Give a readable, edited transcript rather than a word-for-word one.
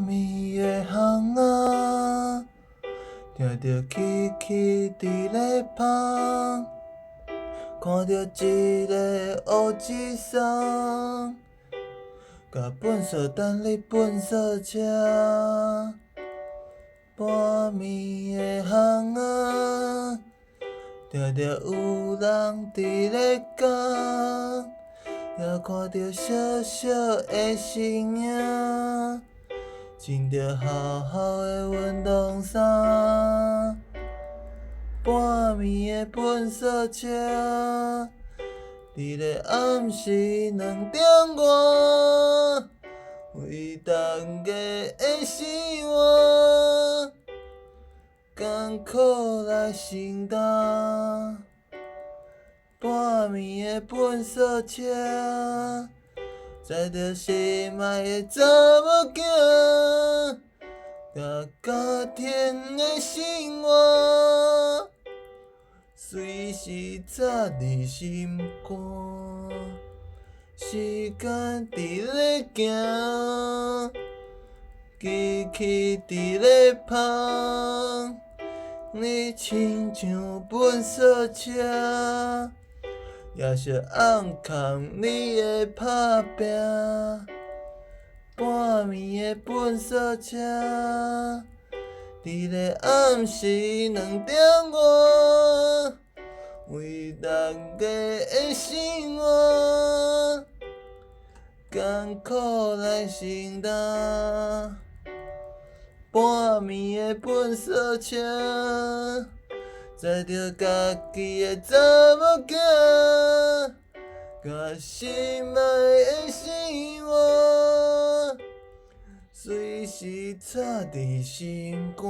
暝的巷仔，听着起起伫咧芳，看着一个乌一双，甲粪扫等你粪扫车。半暝的巷仔，听着有人伫咧讲，也看着小小的身影，穿着厚厚的运动衫。半暝的粪扫车，伫咧暗时2点外，为大家的生活艰苦来承担。半暝的粪扫车，载着心爱的查某囝，甲家庭的生活，随时插伫心肝。时间伫咧行，机器伫咧芳，你亲像粪扫车，也是暗藏你的打拼。半暝的粪扫车，伫咧暗时2点外，为大家的生活艰苦来承担。半暝的粪扫车，载着家己的查某囝，甲心爱的生活，随时插伫心肝。